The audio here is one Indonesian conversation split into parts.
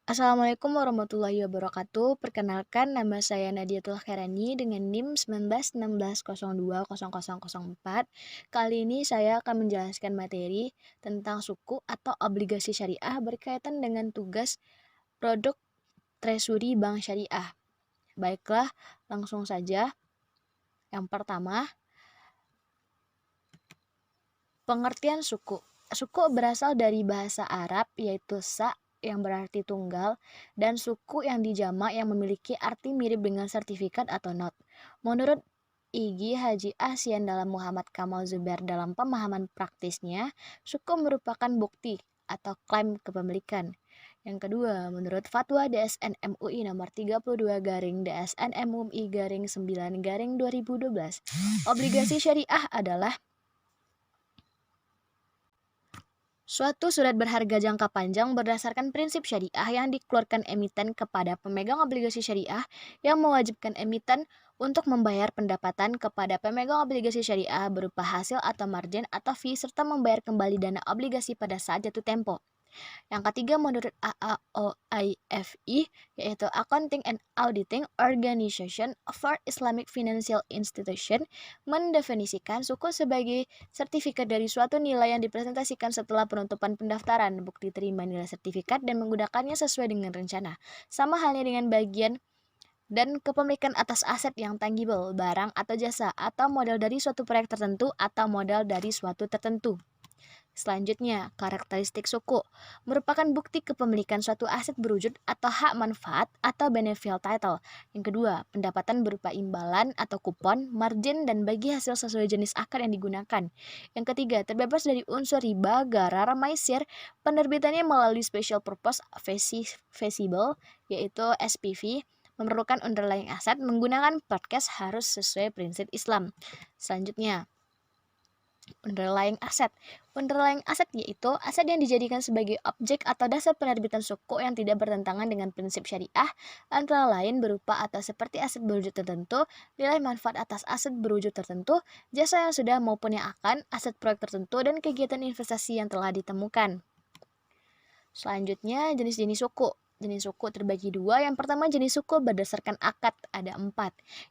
Assalamualaikum warahmatullahi wabarakatuh. Perkenalkan, nama saya Nadiatul Khairani dengan NIM 1916020004. Kali ini saya akan menjelaskan materi tentang suku atau obligasi syariah berkaitan dengan tugas produk treasury bank syariah. Baiklah, langsung saja. Yang pertama, pengertian suku. Suku berasal dari bahasa Arab yaitu sa yang berarti tunggal dan suku yang dijamak yang memiliki arti mirip dengan sertifikat atau not. Menurut Igi Haji Asyan dalam Muhammad Kamal Zubair dalam pemahaman praktisnya, suku merupakan bukti atau klaim kepemilikan. Yang kedua, menurut Fatwa DSN MUI nomor 32 garing DSN MUI garing 9 garing 2012, obligasi syariah adalah suatu surat berharga jangka panjang berdasarkan prinsip syariah yang dikeluarkan emiten kepada pemegang obligasi syariah yang mewajibkan emiten untuk membayar pendapatan kepada pemegang obligasi syariah berupa hasil atau margin atau fee serta membayar kembali dana obligasi pada saat jatuh tempo. Yang ketiga, menurut AAOIFI, yaitu Accounting and Auditing Organization for Islamic Financial Institution, mendefinisikan suku sebagai sertifikat dari suatu nilai yang dipresentasikan setelah penutupan pendaftaran, bukti terima nilai sertifikat, dan menggunakannya sesuai dengan rencana. Sama halnya dengan bagian dan kepemilikan atas aset yang tangible, barang atau jasa, atau modal dari suatu proyek tertentu atau modal dari suatu tertentu. Selanjutnya, karakteristik suku merupakan bukti kepemilikan suatu aset berwujud atau hak manfaat atau beneficial title. Yang kedua, pendapatan berupa imbalan atau kupon, margin, dan bagi hasil sesuai jenis akad yang digunakan. Yang ketiga, terbebas dari unsur riba, gharar, maisir, penerbitannya melalui Special Purpose Visible, yaitu SPV, memerlukan underlying aset menggunakan podcast harus sesuai prinsip Islam. Selanjutnya, underlying aset. Underlying aset yaitu aset yang dijadikan sebagai objek atau dasar penerbitan suku yang tidak bertentangan dengan prinsip syariah, antara lain berupa atau seperti aset berwujud tertentu, nilai manfaat atas aset berwujud tertentu, jasa yang sudah maupun yang akan, aset proyek tertentu, dan kegiatan investasi yang telah ditemukan. Selanjutnya, jenis-jenis suku. Jenis suku terbagi dua. Yang pertama, jenis suku berdasarkan akad, ada 4.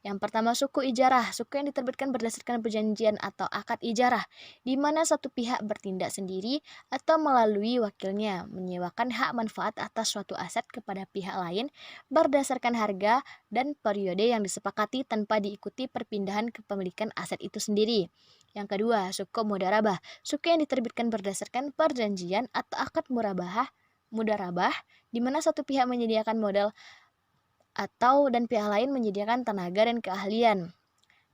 Yang pertama, suku ijarah, suku yang diterbitkan berdasarkan perjanjian atau akad ijarah, di mana satu pihak bertindak sendiri atau melalui wakilnya, menyewakan hak manfaat atas suatu aset kepada pihak lain berdasarkan harga dan periode yang disepakati tanpa diikuti perpindahan kepemilikan aset itu sendiri. Yang kedua, suku mudarabah, suku yang diterbitkan berdasarkan perjanjian atau akad mudarabah, di mana satu pihak menyediakan modal dan pihak lain menyediakan tenaga dan keahlian.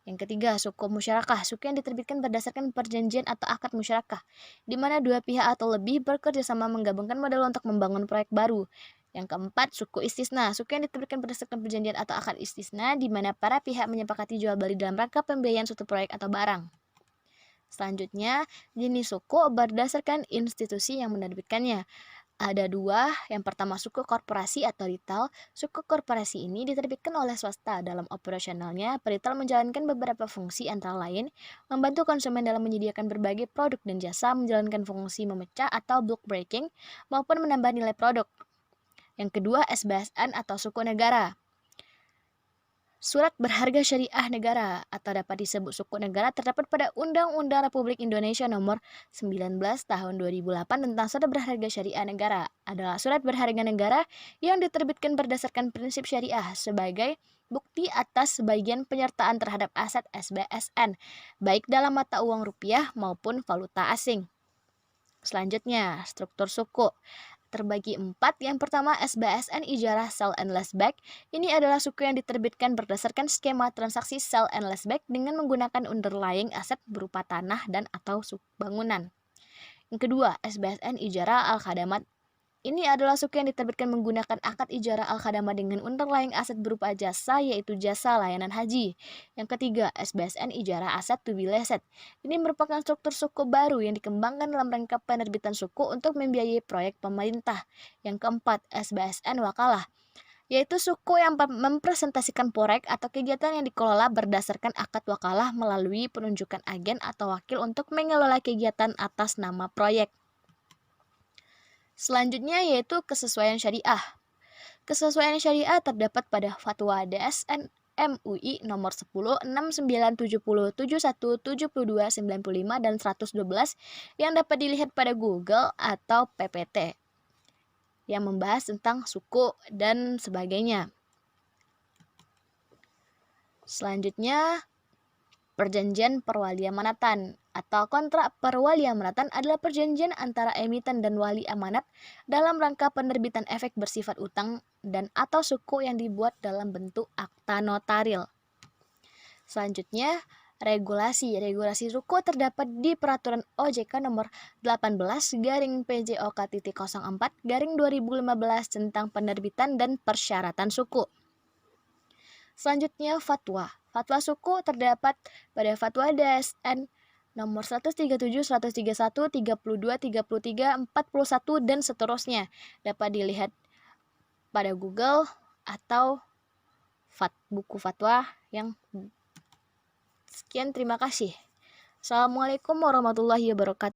Yang ketiga, suku musyarakah, suku yang diterbitkan berdasarkan perjanjian atau akad musyarakah, di mana dua pihak atau lebih bekerja sama menggabungkan modal untuk membangun proyek baru. Yang keempat, suku istisna, suku yang diterbitkan berdasarkan perjanjian atau akad istisna, di mana para pihak menyepakati jual beli dalam rangka pembiayaan suatu proyek atau barang. Selanjutnya, jenis suku berdasarkan institusi yang menerbitkannya. Ada dua, yang pertama suku korporasi atau retail. Suku korporasi ini diterbitkan oleh swasta. Dalam operasionalnya, retail menjalankan beberapa fungsi antara lain, membantu konsumen dalam menyediakan berbagai produk dan jasa, menjalankan fungsi memecah atau bulk breaking, maupun menambah nilai produk. Yang kedua, SBSN atau suku negara. Surat berharga syariah negara atau dapat disebut suku negara terdapat pada Undang-Undang Republik Indonesia Nomor 19 Tahun 2008 tentang surat berharga syariah negara. Adalah surat berharga negara yang diterbitkan berdasarkan prinsip syariah sebagai bukti atas sebagian penyertaan terhadap aset SBSN, baik dalam mata uang rupiah maupun valuta asing. Selanjutnya, struktur suku terbagi 4. Yang pertama, SBSN Ijarah Sell and Leaseback. Ini adalah suku yang diterbitkan berdasarkan skema transaksi sell and leaseback dengan menggunakan underlying aset berupa tanah dan atau bangunan. Yang kedua, SBSN Ijarah Al-Khadamat. Ini adalah suku yang diterbitkan menggunakan akad ijarah al-khadamah dengan underlying aset berupa jasa, yaitu jasa layanan haji. Yang ketiga, SBSN Ijarah Aset to be Leased. Ini merupakan struktur suku baru yang dikembangkan dalam rangka penerbitan suku untuk membiayai proyek pemerintah. Yang keempat, SBSN Wakalah, yaitu suku yang mempresentasikan proyek atau kegiatan yang dikelola berdasarkan akad wakalah melalui penunjukan agen atau wakil untuk mengelola kegiatan atas nama proyek. Selanjutnya yaitu kesesuaian syariah. Kesesuaian syariah terdapat pada Fatwa DSN MUI nomor 10 6970 71 72 95 dan 112 yang dapat dilihat pada Google atau PPT yang membahas tentang suku dan sebagainya. Selanjutnya, perjanjian perwaliamanatan atau kontrak perwaliamanatan adalah perjanjian antara emiten dan wali amanat dalam rangka penerbitan efek bersifat utang dan atau suku yang dibuat dalam bentuk akta notaril. Selanjutnya, regulasi. Regulasi suku terdapat di Peraturan OJK nomor 18/PJOK.04/2015 tentang penerbitan dan persyaratan suku. Selanjutnya, fatwa. Fatwa suku terdapat pada Fatwa DSN nomor 137, 131, 32, 33, 41 dan seterusnya. Dapat dilihat pada Google atau buku fatwa yang sekian. Terima kasih. Assalamualaikum warahmatullahi wabarakatuh.